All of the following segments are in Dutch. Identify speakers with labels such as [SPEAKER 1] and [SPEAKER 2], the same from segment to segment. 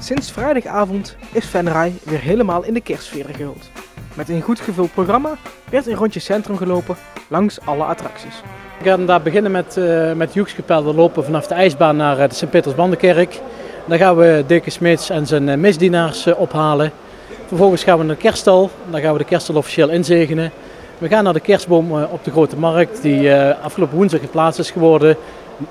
[SPEAKER 1] Sinds vrijdagavond is Venray weer helemaal in de kerstsfeer gehuld. Met een goed gevuld programma werd een rondje centrum gelopen langs alle attracties.
[SPEAKER 2] We gaan daar beginnen met Joekskapel. We lopen vanaf de ijsbaan naar de Sint-Pietersbandenkerk. Dan gaan we Deke Smeets en zijn misdienaars ophalen. Vervolgens gaan we naar de kerststal. Dan gaan we de kerststal officieel inzegenen. We gaan naar de kerstboom op de Grote Markt, die afgelopen woensdag geplaatst is geworden.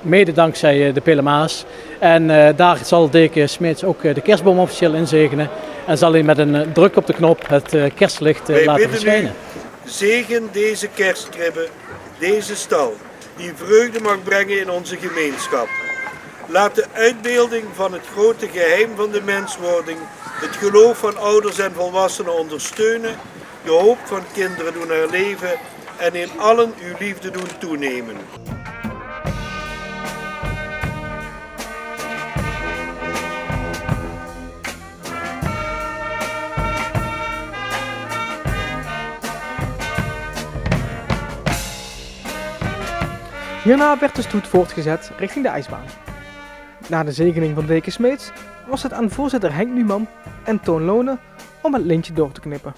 [SPEAKER 2] Mede dankzij de Pelema's. En daar zal Deke Smeets ook de kerstboom officieel inzegenen. En zal hij met een druk op de knop het kerstlicht laten verschijnen.
[SPEAKER 3] Zegen deze kerstkribbe, deze stal, die vreugde mag brengen in onze gemeenschap. Laat de uitbeelding van het grote geheim van de menswording het geloof van ouders en volwassenen ondersteunen, de hoop van kinderen doen herleven en in allen uw liefde doen toenemen.
[SPEAKER 1] Hierna werd de stoet voortgezet richting de ijsbaan. Na de zegening van Deke Smeets was het aan voorzitter Henk Numan en Toon Lonen om het lintje door te knippen.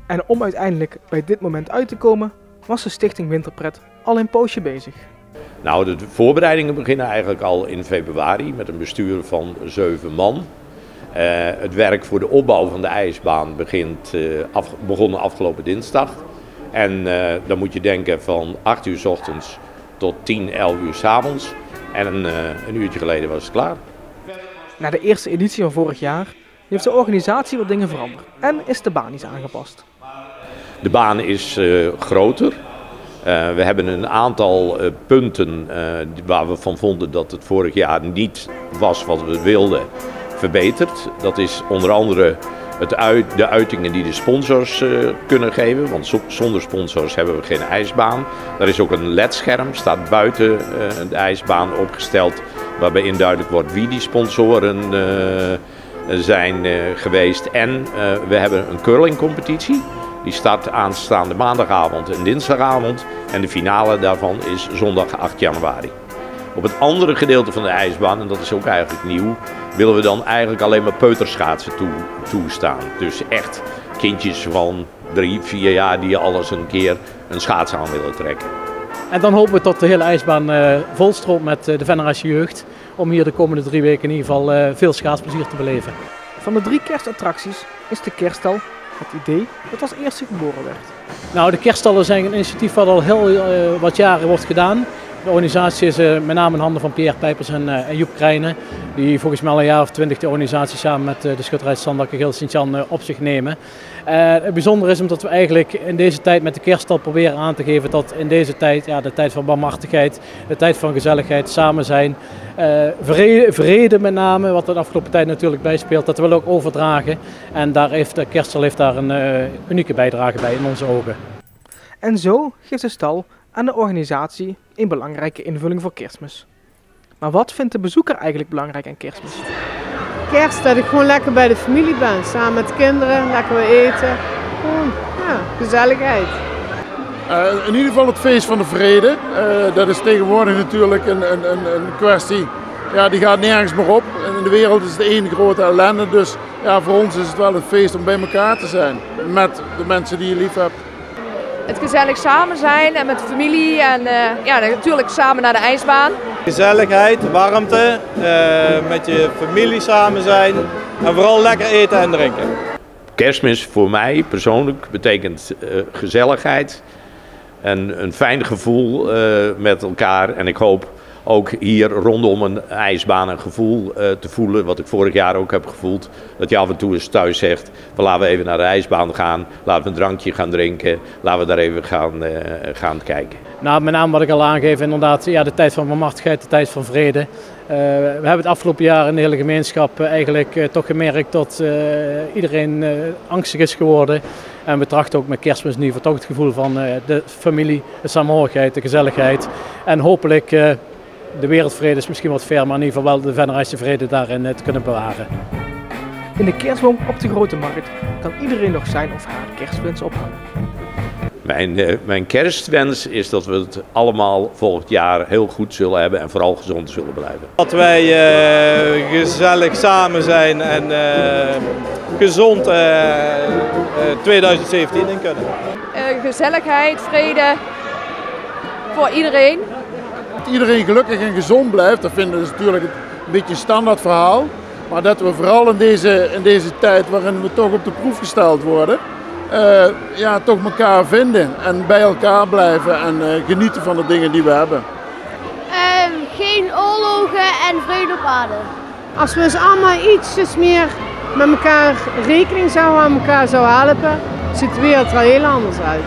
[SPEAKER 1] En om uiteindelijk bij dit moment uit te komen, was de Stichting Winterpret al een poosje bezig.
[SPEAKER 4] Nou, de voorbereidingen beginnen eigenlijk al in februari met een bestuur van 7 man. Het werk voor de opbouw van de ijsbaan begon afgelopen dinsdag. En dan moet je denken van 8 uur 's ochtends tot 10, 11 uur 's avonds. En een uurtje geleden was het klaar.
[SPEAKER 1] Na de eerste editie van vorig jaar heeft de organisatie wat dingen veranderd en is de baan iets aangepast.
[SPEAKER 4] De baan is groter. We hebben een aantal punten waar we van vonden dat het vorig jaar niet was wat we wilden, verbeterd. Dat is onder andere de uitingen die de sponsors kunnen geven, want zonder sponsors hebben we geen ijsbaan. Er is ook een LED-scherm, staat buiten de ijsbaan opgesteld, waarbij duidelijk wordt wie die sponsoren zijn geweest. En we hebben een curlingcompetitie, die start aanstaande maandagavond en dinsdagavond. En de finale daarvan is zondag 8 januari. Op het andere gedeelte van de ijsbaan, en dat is ook eigenlijk nieuw, willen we dan eigenlijk alleen maar peuterschaatsen toestaan. Dus echt kindjes van 3, 4 jaar die alles een keer een schaats aan willen trekken.
[SPEAKER 2] En dan hopen we tot de hele ijsbaan volstroomt met de Venrayse jeugd. Om hier de komende 3 weken in ieder geval veel schaatsplezier te beleven.
[SPEAKER 1] Van de 3 kerstattracties is de kerststal het idee dat als eerste geboren werd.
[SPEAKER 2] Nou, de kerststallen zijn een initiatief wat al heel wat jaren wordt gedaan. De organisatie is met name in handen van Pierre Pijpers en Joep Krijnen, die volgens mij al een jaar of 20 de organisatie samen met de schutterij Sandakke Gil Sint-Jan op zich nemen. Het bijzondere is omdat we eigenlijk in deze tijd met de kerststal proberen aan te geven dat in deze tijd, ja, de tijd van barmhartigheid, de tijd van gezelligheid, samen zijn, vrede met name, wat er de afgelopen tijd natuurlijk bijspeelt, dat willen we ook overdragen. En daar heeft de kerststal daar een unieke bijdrage bij in onze ogen.
[SPEAKER 1] En zo geeft de stal aan de organisatie een belangrijke invulling voor Kerstmis. Maar wat vindt de bezoeker eigenlijk belangrijk aan Kerstmis?
[SPEAKER 5] Kerst, dat ik gewoon lekker bij de familie ben, samen met de kinderen, lekker weer eten. Gewoon, ja, gezelligheid.
[SPEAKER 6] In ieder geval het feest van de vrede. Dat is tegenwoordig natuurlijk een kwestie, ja, die gaat nergens meer op. En in de wereld is het één grote ellende, dus ja, voor ons is het wel het feest om bij elkaar te zijn. Met de mensen die je lief hebt.
[SPEAKER 7] Het gezellig samen zijn en met de familie en ja, natuurlijk samen naar de ijsbaan.
[SPEAKER 8] Gezelligheid, warmte, met je familie samen zijn en vooral lekker eten en drinken.
[SPEAKER 4] Kerstmis voor mij persoonlijk betekent gezelligheid en een fijn gevoel met elkaar. En ik hoop ook hier rondom een ijsbaan een gevoel te voelen, wat ik vorig jaar ook heb gevoeld. Dat je af en toe eens thuis zegt, van laten we even naar de ijsbaan gaan, laten we een drankje gaan drinken, laten we daar even gaan kijken.
[SPEAKER 2] Nou, met name wat ik al aangeef, inderdaad, ja, de tijd van barmhartigheid, de tijd van vrede. We hebben het afgelopen jaar in de hele gemeenschap eigenlijk toch gemerkt dat iedereen angstig is geworden. En we trachten ook met Kerstmis in ieder geval toch het gevoel van de familie, de saamhorigheid, de gezelligheid. En hopelijk de wereldvrede is misschien wat ver, maar in ieder geval wel de Venrayse vrede daarin te kunnen bewaren.
[SPEAKER 1] In de kerstboom op de Grote Markt kan iedereen nog zijn of haar kerstwens ophangen.
[SPEAKER 4] Mijn kerstwens is dat we het allemaal volgend jaar heel goed zullen hebben en vooral gezond zullen blijven.
[SPEAKER 8] Dat wij gezellig samen zijn en gezond 2017 in kunnen.
[SPEAKER 7] Gezelligheid, vrede voor iedereen.
[SPEAKER 6] Dat iedereen gelukkig en gezond blijft, dat vinden we natuurlijk een beetje een standaard verhaal. Maar dat we vooral in deze tijd waarin we toch op de proef gesteld worden, toch elkaar vinden en bij elkaar blijven en genieten van de dingen die we hebben.
[SPEAKER 9] Geen oorlogen en vrede op aarde.
[SPEAKER 5] Als we eens allemaal ietsjes meer met elkaar rekening zouden houden, elkaar zouden helpen, ziet de wereld er heel anders uit.